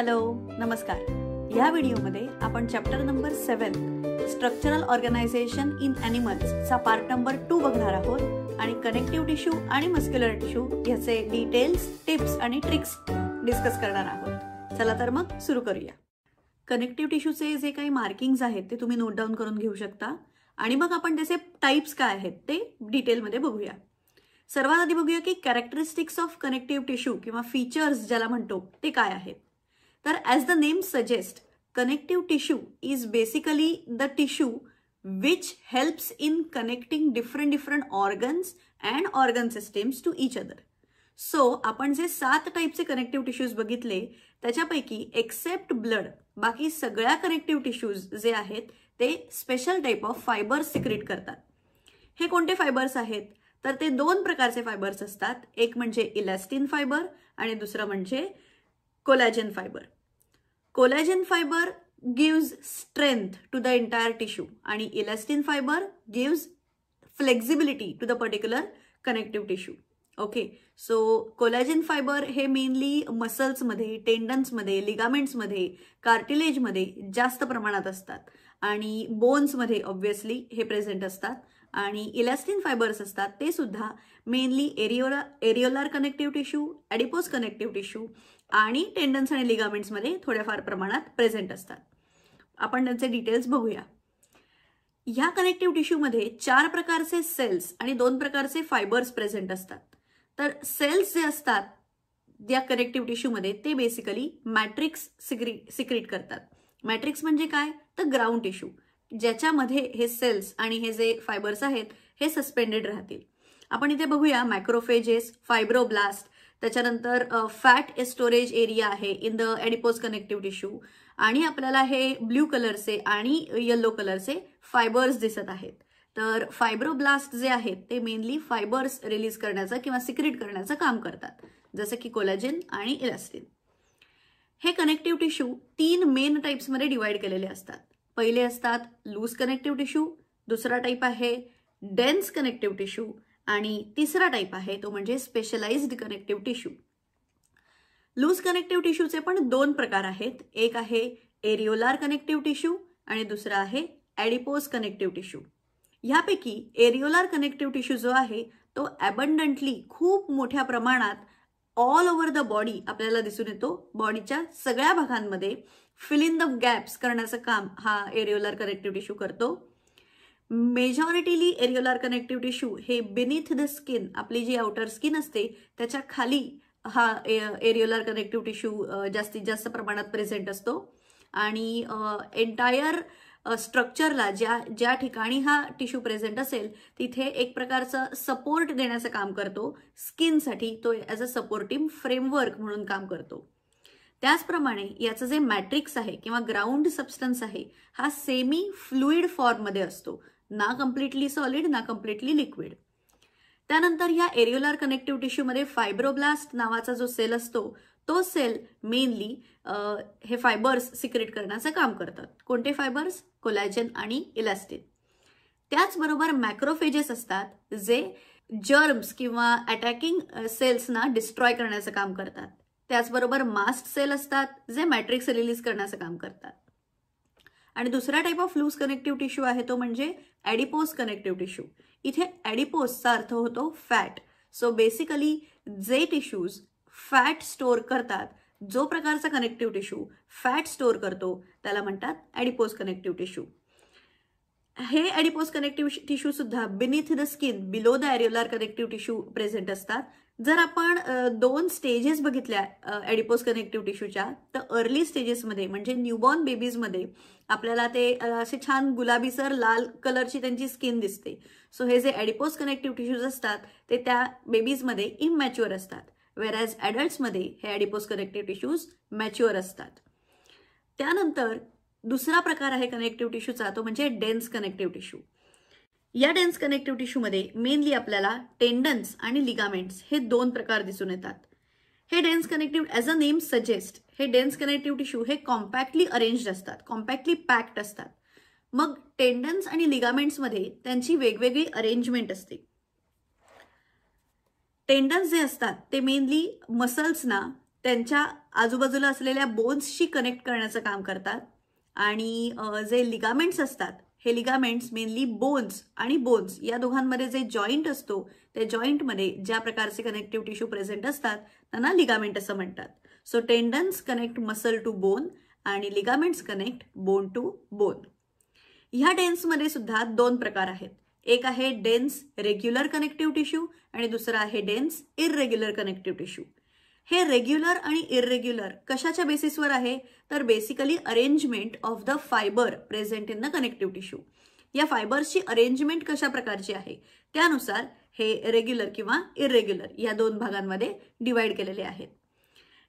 Hello नमस्कार. या व्हिडिओमध्ये आपण chapter number 7 structural organisation in animals चा पार्ट नंबर 2 बघणार आहोत आणि कनेक्टिव्ह टिश्यू आणि मस्क्युलर टिश्यू याचे डिटेल्स, टिप्स आणि ट्रिक्स डिस्कस करणार आहोत. चला तर मग सुरू करूया. कनेक्टिव्ह टिश्यूचे जे काही मार्किंग्स आहेत ते तुम्ही नोट डाऊन करून घेऊ शकता आणि मग आपण त्याचे टाइप्स काय आहेत ते डिटेलमध्ये बघूया. सर्वात आधी बघूया की कॅरेक्टरिस्टिक्स ऑफ कनेक्टिव्ह टिश्यू किंवा फीचर्स ज्याला म्हणतो ते काय आहेत. तर as the name suggest, connective tissue is basically the tissue which helps in connecting different organs and organ systems to each other. So आपण जे 7 टाईपचे कनेक्टिव्ह टिश्यूज बघितले त्याच्यापैकी एक्सेप्ट ब्लड बाकी सगळ्या कनेक्टिव्ह टिश्यूज जे आहेत ते special type of fibres secrete करतात. हे कोणते फायबर्स आहेत तर ते 2 प्रकारचे फायबर्स असतात. एक म्हणजे इलॅस्टिन फायबर आणि दुसरं म्हणजे collagen fibre. Collagen fibre gives strength to the entire tissue आणि elastin fibre gives flexibility to the particular connective tissue. Okay, so collagen fibre हे मेनली मसल्समध्ये, टेंडन्समध्ये, लिगामेंट्समध्ये, कार्टिलेजमध्ये जास्त प्रमाणात असतात आणि बोन्समध्ये ऑब्व्हियसली हे प्रेझेंट असतात. आणि इलॅस्टिन फायबर्स असतात ते सुद्धा mainly areolar connective tissue, adipose connective tissue आणि टेंडन्स आणि लिगामेंट्समध्ये थोड्याफार प्रमाणात प्रेझेंट असतात. आपण त्यांचे डिटेल्स बघूया. ह्या कनेक्टिव्ह टिश्यूमध्ये 4 प्रकारचे सेल्स आणि 2 प्रकारचे फायबर्स प्रेझेंट असतात. तर सेल्स जे असतात या कनेक्टिव्ह टिश्यूमध्ये ते बेसिकली मॅट्रिक्स सिक्रेट करतात. मॅट्रिक्स म्हणजे काय तर ग्राउंड टिश्यू ज्याच्यामध्ये हे सेल्स आणि हे जे फायबर्स आहेत हे सस्पेंडेड राहतील. आपण इथे बघूया मॅक्रोफेजेस, फायब्रोब्लास्ट, त्याच्यानंतर फॅट स्टोरेज एरिया आहे इन द ॲडिपोज कनेक्टिव्ह टिश्यू आणि आपल्याला हे ब्ल्यू कलरचे आणि येलो कलरचे फायबर्स दिसत आहेत. तर फायब्रोब्लास्ट जे आहेत ते मेनली फायबर्स रिलीज करण्याचं किंवा सिक्रेट करण्याचं काम करतात जसं की कोलॅजन आणि इलॅस्टिन. हे कनेक्टिव्ह टिश्यू 3 मेन टाईप्समध्ये डिवाइड केलेले असतात. पहिले असतात लूज कनेक्टिव्ह टिश्यू, दुसरा टाईप आहे डेन्स कनेक्टिव्ह टिश्यू आणि तिसरा टाईप आहे तो म्हणजे specialised connective tissue. Loose connective टिश्यूचे पण 2 प्रकार आहेत. एक आहे एरिओलार कनेक्टिव्ह टिश्यू आणि दुसरा आहे ॲडिपोज कनेक्टिव्ह टिश्यू. ह्यापैकी एरिओलार कनेक्टिव्ह टिश्यू जो आहे तो ॲबंडंटली खूप मोठ्या प्रमाणात ऑल ओव्हर द बॉडी आपल्याला दिसून येतो. बॉडीच्या सगळ्या भागांमध्ये फिल इन द गॅप्स करण्याचं काम हा एरिओलार कनेक्टिव्ह टिश्यू करतो. मेजॉरिटीली एरिओलार कनेक्टिव्ह टिश्यू हे बिनीथ द स्किन, आपली जी आउटर स्किन असते त्याच्या खाली हा एरिओलार कनेक्टिव्ह टिश्यू जास्तीत जास्त प्रमाणात प्रेझेंट असतो आणि एंटायर स्ट्रक्चरला ज्या ठिकाणी हा टिश्यू प्रेझेंट असेल तिथे एक प्रकारचं सपोर्ट देण्याचं काम करतो. स्किनसाठी तो ॲज अ सपोर्टिव्ह फ्रेमवर्क म्हणून काम करतो. त्याचप्रमाणे याचं जे मॅट्रिक्स आहे किंवा ग्राउंड सबस्टन्स आहे हा सेमी फ्लुइड फॉर्ममध्ये असतो, ना कम्प्लिटली सॉलिड ना कम्प्लिटली लिक्विड. त्यानंतर ह्या एरिओलार कनेक्टिव्ह टिश्यूमध्ये फायब्रोब्लास्ट नावाचा जो सेल असतो तो सेल मेनली हे फायबर्स सिक्रेट करण्याचं काम करतात. कोणते फायबर्स? कोलॅजन आणि इलॅस्टिन. त्याचबरोबर मॅक्रोफेजेस असतात जे जर्म्स किंवा अटॅकिंग सेल्सना डिस्ट्रॉय करण्याचं काम करतात. त्याचबरोबर मास्ट सेल असतात जे मॅट्रिक्स रिलीज करण्याचं काम करतात. आणि दुसरा type of loose connective tissue आहे तो म्हणजे ॲडिपोज कनेक्टिव्ह टिश्यू. इथे ॲडिपोजचा अर्थ होतो फॅट. सो बेसिकली जे टिश्यूज फॅट स्टोअर करतात, जो प्रकारचा कनेक्टिव्ह टिश्यू फॅट स्टोअर करतो त्याला म्हणतात ॲडिपोज कनेक्टिव्ह टिश्यू. हे ॲडिपोज कनेक्टिव्ह टिश्यू सुद्धा beneath the skin, below the areolar connective tissue present असतात. जर आपण 2 स्टेजेस बघितल्या ॲडिपोज कनेक्टिव्ह टिश्यूच्या तर अर्ली स्टेजेसमध्ये म्हणजे न्यूबॉर्न बेबीजमध्ये आपल्याला ते असे छान गुलाबीसर लाल कलरची त्यांची स्किन दिसते. सो हे जे ॲडिपोज कनेक्टिव्ह टिश्यूज असतात ते त्या बेबीजमध्ये इमॅच्युअर असतात, वेरॅज ॲडल्ट्समध्ये हे ॲडिपोज कनेक्टिव्ह टिश्यूज मॅच्युअर असतात. त्यानंतर दुसरा प्रकार आहे कनेक्टिव्ह टिश्यूचा तो म्हणजे डेन्स कनेक्टिव्ह टिश्यू. या डेन्स कनेक्टिव्ह टिश्यूमध्ये मेनली आपल्याला टेंडन्स आणि लिगामेंट्स हे 2 प्रकार दिसून येतात. हे dense connective as a name suggest, हे डेन्स कनेक्टिव्ह टिश्यू हे कॉम्पॅक्टली अरेंज्ड असतात, कॉम्पॅक्टली पॅक्ड असतात. मग टेंडन्स आणि लिगामेंट्समध्ये त्यांची वेगवेगळी अरेंजमेंट असते. टेंडन्स जे असतात ते मेनली मसल्सना त्यांच्या आजूबाजूला असलेल्या बोन्सशी कनेक्ट करण्याचं काम करतात. आणि जे लिगामेंट्स असतात हे लिगामेंट्स मेनली बोन्स आणि बोन्स या दोघांमध्ये जे जॉईंट असतो त्या जॉईंटमध्ये ज्या प्रकारचे कनेक्टिव्ह टिश्यू प्रेझेंट असतात त्यांना लिगामेंट असं म्हणतात. So tendons connect muscle to bone आणि ligaments connect bone to bone. ह्या डेन्समध्ये सुद्धा दोन प्रकार आहेत. एक आहे डेन्स रेग्युलर कनेक्टिव्ह टिश्यू आणि दुसरा आहे डेन्स इररेग्युलर कनेक्टिव्ह टिश्यू. हे रेग्युलर आणि इररेग्युलर कशाच्या बेसिसवर आहे तर basically arrangement of the fibre present in the connective tissue. या फायबर्सची अरेंजमेंट कशा प्रकारची आहे त्यानुसार हे रेग्युलर किंवा इररेग्युलर या दोन भागांमध्ये डिवाइड केलेले आहेत.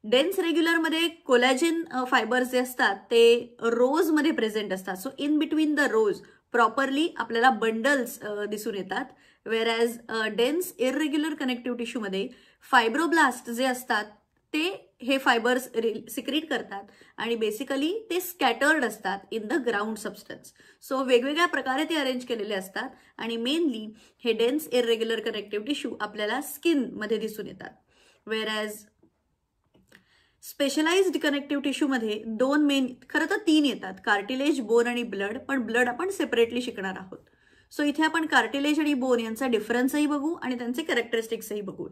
डेन्स रेग्युलरमध्ये कोलॅजिन फायबर्स जे असतात ते रोज मध्ये प्रेझेंट असतात. So in between the rows properly आपल्याला बंडल्स दिसून येतात. Whereas dense irregular connective tissue मध्ये फायब्रोब्लास्ट जे असतात ते हे फायबर्स सिक्रीट करतात आणि बेसिकली ते स्कॅटर्ड असतात in the ground substance. So वेगवेगळ्या प्रकारे ते अरेंज केलेले असतात आणि मेनली हे डेन्स इररेग्युलर कनेक्टिव्ह टिश्यू आपल्याला स्किन मध्ये दिसून येतात. वेरॅज स्पेशलाइज्ड कनेक्टिव्ह टिश्यू मध्ये दोन मेन, खरं तर तीन येतात, कार्टिलेज, बोन आणि ब्लड. पण ब्लड आपण सेपरेटली शिकणार आहोत. सो इथे आपण कार्टिलेज आणि बोन यांचा डिफरन्सही बघू आणि त्यांचे कॅरेक्टरिस्टिक्सही बघू.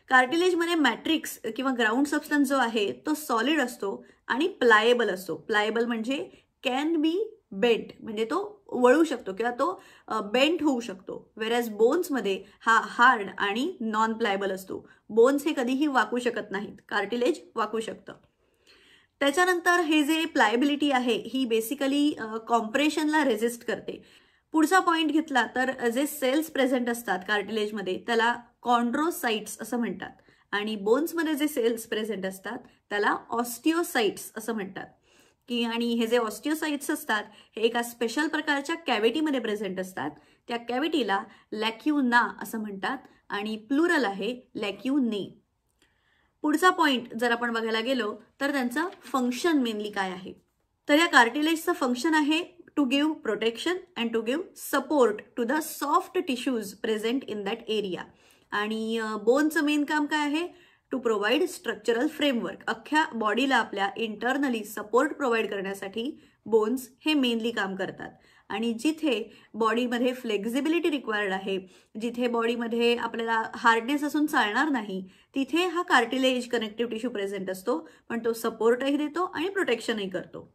कार्टिलेजमध्ये मॅट्रिक्स किंवा ग्राउंड सबस्टन्स जो आहे तो सॉलिड असतो आणि प्लायेबल असतो. प्लायेबल म्हणजे कॅन बी बेंट, म्हणजे तो वळू शकतो किंवा तो बेंट होऊ शकतो. वेरॅज बोन्समध्ये हा हार्ड आणि नॉन प्लायेबल असतो. बोन्स हे कधीही वाकू शकत नाहीत, कार्टिलेज वाकू शकतं. त्याच्यानंतर हे जे प्लायबिलिटी आहे ही बेसिकली कॉम्प्रेशनला रेजिस्ट करते. पुढचा पॉइंट घेतला तर जे सेल्स प्रेझेंट असतात कार्टिलेजमध्ये त्याला कॉन्ड्रोसाइट्स असं म्हणतात आणि बोन्समध्ये जे सेल्स प्रेझेंट असतात त्याला ऑस्टिओसाइट्स असं म्हणतात. आणि हे जे ऑस्टिओसाइट्स असतात हे एका स्पेशल प्रकारच्या कॅव्हिटीमध्ये प्रेझेंट असतात. त्या कॅव्हिटीला लॅक्युना असं म्हणतात आणि प्लुरल आहे लॅक्युने. पुढचा पॉइंट जर आपण बघायला गेलो तर त्यांचं फंक्शन मेनली काय आहे तर या कार्टिलेजचं फंक्शन आहे to give protection and to give support to the soft tissues present in that area. आणि बोनचं मेन काम काय आहे टू प्रोव्हाइड स्ट्रक्चरल फ्रेमवर्क. अख्ख्या बॉडीला आपल्या इंटरनली सपोर्ट प्रोव्हाइड करण्यासाठी बोन्स हे मेनली काम करतात. आणि जिथे बॉडीमध्ये फ्लेक्झिबिलिटी रिक्वायर्ड आहे, जिथे बॉडीमध्ये आपल्याला हार्डनेस असून चालणार नाही, तिथे हा कार्टिलेज कनेक्टिव्ह टिश्यू प्रेझेंट असतो. पण तो सपोर्टही देतो आणि प्रोटेक्शनही करतो.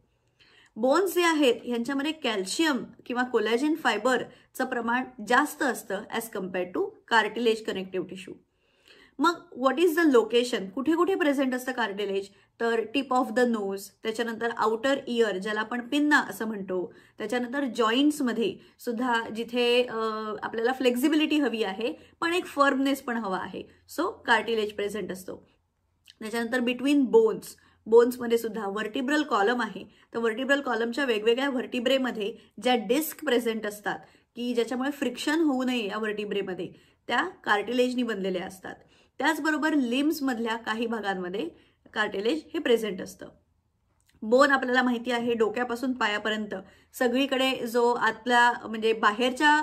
बोन्स जे आहेत यांच्यामध्ये कॅल्शियम किंवा कोलॅजिन फायबरचं प्रमाण जास्त असतं as compared two cartilage connective tissue. मग व्हॉट इज द लोकेशन, कुठे कुठे प्रेझेंट असतं कार्टिलेज तर टिप ऑफ द नोज, त्याच्यानंतर आउटर इयर ज्याला आपण पिन्ना असं म्हणतो, त्याच्यानंतर जॉईंट्समध्ये सुद्धा जिथे आपल्याला फ्लेक्झिबिलिटी हवी आहे पण एक फर्मनेस पण हवा आहे, सो कार्टिलेज प्रेझेंट असतो. त्याच्यानंतर बिटवीन बोन्स, बोन्समध्ये सुद्धा व्हर्टिब्रल कॉलम आहे. तर व्हर्टिब्रल कॉलमच्या वेगवेगळ्या व्हर्टिब्रेमध्ये ज्या डिस्क प्रेझेंट असतात की ज्याच्यामुळे फ्रिक्शन होऊ नये या व्हर्टिब्रेमध्ये, त्या कार्टिलेजनी बनलेल्या असतात. त्याचबरोबर लिम्समधल्या काही भागांमध्ये कार्टिलेज हे प्रेझेंट असतं. बोन आपल्याला माहिती आहे डोक्यापासून पायापर्यंत सगळीकडे जो आतल्या म्हणजे बाहेरच्या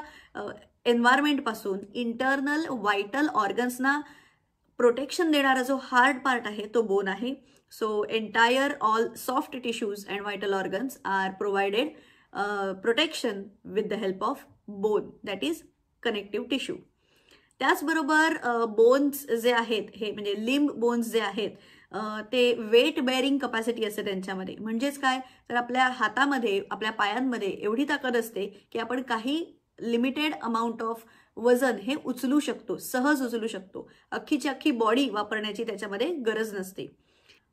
एन्व्हायरमेंटपासून इंटरनल व्हायटल ऑर्गन्सना प्रोटेक्शन देणारा जो हार्ड पार्ट आहे तो बोन आहे. So entire all soft tissues and vital organs are provided protection with the help of bone, that is connective tissue. त्याचबरोबर बोन्स जे आहेत हे म्हणजे लिम्ब बोन्स जे आहेत ते वेट बेअरिंग कपॅसिटी असते त्यांच्यामध्ये. म्हणजेच काय तर आपल्या हातामध्ये आपल्या पायांमध्ये एवढी ताकद असते की आपण काही लिमिटेड अमाऊंट ऑफ वजन हे उचलू शकतो, सहज उचलू शकतो. अख्खीची अख्खी बॉडी वापरण्याची त्याच्यामध्ये गरज नसते.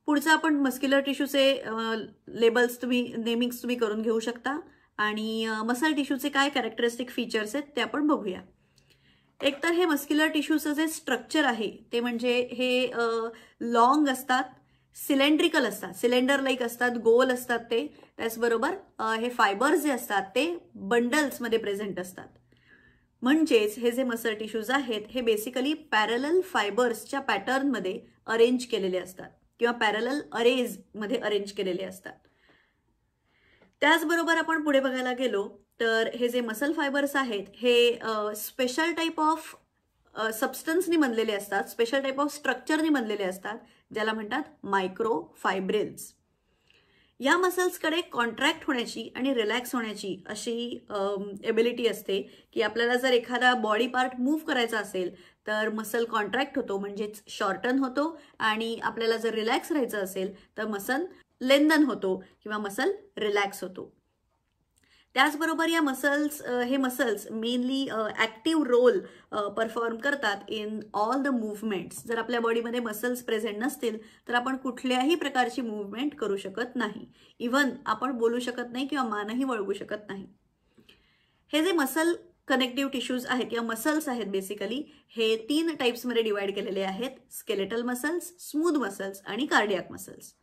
पुढचं आपण मस्क्युलर टिश्यूचे लेबल्स नेमिंग्स तुम्ही करून घेऊ शकता आणि मसल टिश्यूचे काय कॅरेक्टरिस्टिक फीचर्स आहेत ते आपण बघूया. एक तर हे मस्क्युलर टिश्यूचं जे स्ट्रक्चर आहे ते म्हणजे हे लॉंग असतात, सिलेंड्रिकल असतात, सिलेंडर लाईक असतात, गोल असतात ते. त्याचबरोबर हे फायबर्स जे असतात ते बंडल्समध्ये प्रेझेंट असतात. म्हणजेच हे जे मसल टिश्यूज आहेत हे बेसिकली पॅरलल फायबर्सच्या पॅटर्नमध्ये अरेंज केलेले असतात किंवा पॅरलल अरेज मध्ये अरेंज केलेले असतात. त्याचबरोबर आपण पुढे बघायला गेलो तर हे जे मसल फायबर्स आहेत हे स्पेशल टाईप ऑफ सबस्टन्सनी बनलेले असतात, स्पेशल टाईप ऑफ स्ट्रक्चरनी बनलेले असतात, ज्याला म्हणतात मायक्रोफायब्रिल्स. या मसल्सकडे कॉन्ट्रॅक्ट होण्याची आणि रिलॅक्स होण्याची अशी एबिलिटी असते की आपल्याला जर एखादा बॉडी पार्ट मूव्ह करायचा असेल तर मसल कॉन्ट्रॅक्ट होतो, म्हणजेच शॉर्टन होतो, आणि आपल्याला जर रिलॅक्स राहायचं असेल तर मसल लेंदन होतो किंवा मसल रिलॅक्स होतो. त्याचबरोबर या हे muscles mainly active role perform करतात इन ऑल द मूव्हमेंट्स. जर आपल्या बॉडीमध्ये मसल्स प्रेझेंट नसतील तर आपण कुठल्याही प्रकारची मूव्हमेंट करू शकत नाही. इव्हन आपण बोलू शकत नाही किंवा मानही वळवू शकत नाही. हे जे मसल कनेक्टिव्ह टिश्यूज आहेत किंवा मसल्स आहेत बेसिकली हे 3 टाइप्समध्ये डिवाइड केलेले आहेत: स्केलेटल मसल्स, स्मूथ मसल्स आणि कार्डियाक मसल्स.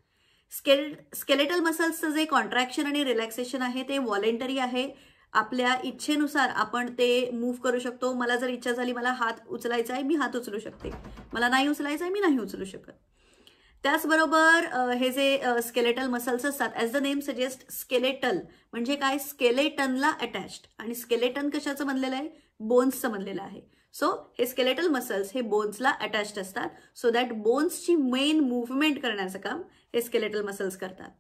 स्केलेटल मसल्सचं जे कॉन्ट्रॅक्शन आणि रिलॅक्सेशन आहे ते व्हॉलेंटरी आहे. आपल्या इच्छेनुसार आपण ते मूव्ह करू शकतो. मला जर इच्छा झाली मला हात उचलायचा आहे, मी हात उचलू शकते. मला नाही उचलायचा आहे, मी नाही उचलू शकत. त्याचबरोबर हे जे स्केलेटल मसल्स असतात, as the name suggest, skeletal म्हणजे काय, स्केलेटनला अटॅच्ड. आणि स्केलेटन कशाचं बनलेलं आहे, बोन्सचं बनलेलं आहे. सो हे स्केलेटल मसल्स हे बोन्सला अटॅच्ड असतात, सो दॅट बोन्सची मेन मूव्हमेंट करण्याचं काम हे स्केलेटल मसल्स करतात.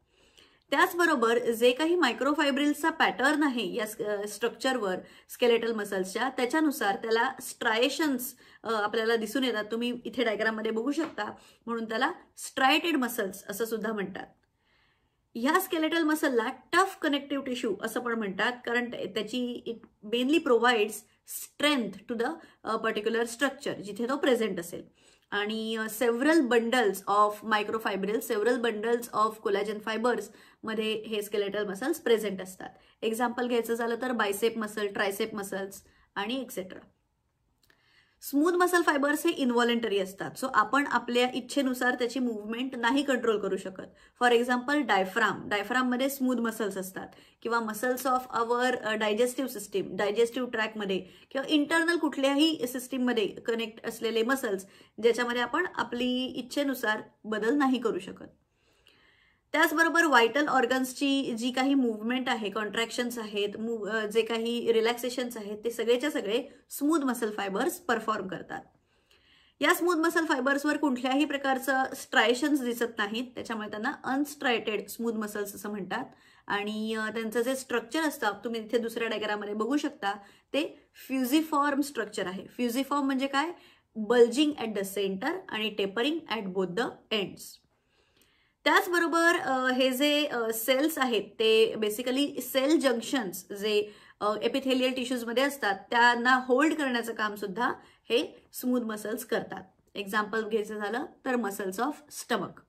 त्याचबरोबर जे काही मायक्रोफायब्रिल्सचा पॅटर्न आहे या स्ट्रक्चरवर स्केलेटल मसल्सच्या, त्याच्यानुसार त्याला स्ट्रायशन्स आपल्याला दिसून येतात. तुम्ही इथे डायग्राममध्ये बघू शकता. म्हणून त्याला स्ट्रायटेड मसल्स असं सुद्धा म्हणतात. ह्या स्केलेटल मसलला टफ कनेक्टिव्ह टिश्यू असं पण म्हणतात, कारण त्याची it mainly provides strength to the particular structure जिथे तो प्रेझेंट असेल. आणि several bundles of microfibrils, several bundles of collagen fibres मध्ये हे स्केलेटल मसल्स प्रेझेंट असतात. एक्झाम्पल घ्यायचं झालं तर बायसेप मसल, ट्रायसेप मसल्स आणि एक्सेट्रा. स्मूथ मसल फायबर्स हे इनव्हॉलेंटरी असतात, सो आपण आपल्या इच्छेनुसार त्याची मूव्हमेंट नाही कंट्रोल करू शकत. फॉर एक्झाम्पल डायफ्राममध्ये स्मूथ मसल्स असतात, किंवा muscles of our digestive system, digestive ट्रॅकमध्ये किंवा इंटरनल कुठल्याही सिस्टीममध्ये कनेक्ट असलेले मसल्स ज्याच्यामध्ये आपण आपली इच्छेनुसार बदल नाही करू शकत. त्याचबरोबर व्हायटल ऑर्गन्सची जी काही मूव्हमेंट आहे, कॉन्ट्रॅक्शन्स आहेत, जे काही रिलॅक्सेशन्स आहेत, ते सगळेच्या सगळे स्मूथ मसल फायबर्स परफॉर्म करतात. या स्मूथ मसल फायबर्सवर कुठल्याही प्रकारचं स्ट्रायशन्स दिसत नाहीत, त्याच्यामुळे त्यांना अनस्ट्रायटेड स्मूथ मसल्स असं म्हणतात. आणि त्यांचं जे स्ट्रक्चर असतं तुम्ही इथे दुसऱ्या डायग्राममध्ये बघू शकता, ते फ्युजिफॉर्म स्ट्रक्चर आहे. फ्युजिफॉर्म म्हणजे काय, बल्जिंग ॲट द सेंटर आणि tapering at both the ends. त्याचबरोबर हे जे सेल्स आहेत ते बेसिकली सेल जंक्शन्स जे एपिथेलियल टिश्यूजमध्ये असतात त्यांना होल्ड करण्याचं काम सुद्धा हे स्मूथ मसल्स करतात. एक्झाम्पल घ्यायचं झालं तर मसल्स ऑफ स्टमक.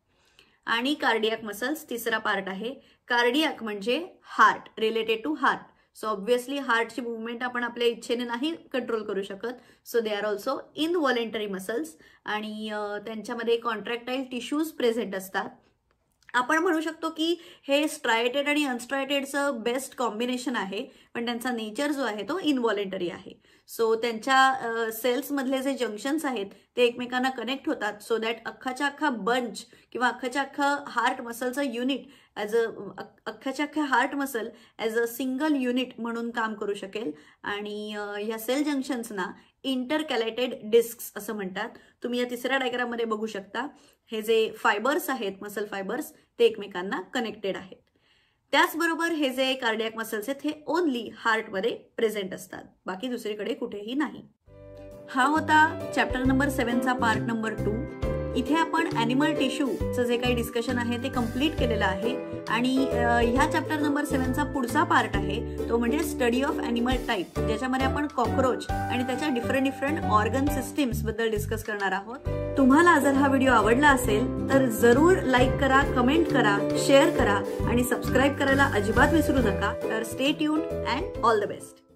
आणि कार्डियाक मसल्स तिसरा पार्ट आहे. कार्डियाक म्हणजे heart, related to heart. So obviously हार्टची मूव्हमेंट आपण आपल्या इच्छेने नाही कंट्रोल करू शकत, so they are also involuntary muscles. आणि त्यांच्यामध्ये कॉन्ट्रॅक्टाईल टिश्यूज प्रेझेंट असतात. आपण म्हणू शकतो की हे स्ट्रायटेड आणि अनस्ट्रायटेडचं बेस्ट कॉम्बिनेशन आहे, पण त्यांचा नेचर जो आहे तो इनव्हॉलेंटरी आहे. सो त्यांच्या सेल्समधले जे जंक्शन्स आहेत ते एकमेकांना कनेक्ट होतात, सो दॅट अख्खाच्या अख्खा बंच किंवा अख्खाच्या अख्खा हार्ट मसलचं युनिट अख्खाच्या अख्खा heart muscle as a single unit म्हणून काम करू शकेल. आणि ह्या सेल जंक्शन्सना इंटरकॅलेटेड डिस्क्स असं म्हणतात. तुम्ही या तिसऱ्या डायग्राममध्ये बघू शकता. हे जे फायबर्स आहेत, मसल फायबर्स, ते एकमेकांना कनेक्टेड आहेत. त्याचबरोबर हे जे कार्डियाक मसल्स आहेत हे ओनली हार्टमध्ये प्रेझेंट असतात, बाकी दुसरीकडे कुठेही नाही. हा होता चॅप्टर नंबर 7चा पार्ट नंबर 2. इथे आपण ॲनिमल टिश्यूचं जे काही डिस्कशन आहे ते कम्प्लीट केलेलं आहे. आणि ह्या चॅप्टर नंबर 7चा पुढचा पार्ट आहे तो म्हणजे स्टडी ऑफ ॲनिमल टाईप, ज्याच्यामध्ये आपण कॉकरोच आणि त्याच्या डिफरंट ऑर्गन सिस्टीम्स बद्दल डिस्कस करणार आहोत. तुम्हाला जर हा व्हिडिओ आवडला असेल तर जरूर लाईक करा, कमेंट करा, शेअर करा आणि सबस्क्राईब करायला अजिबात विसरू नका. तर stay tuned and all the best.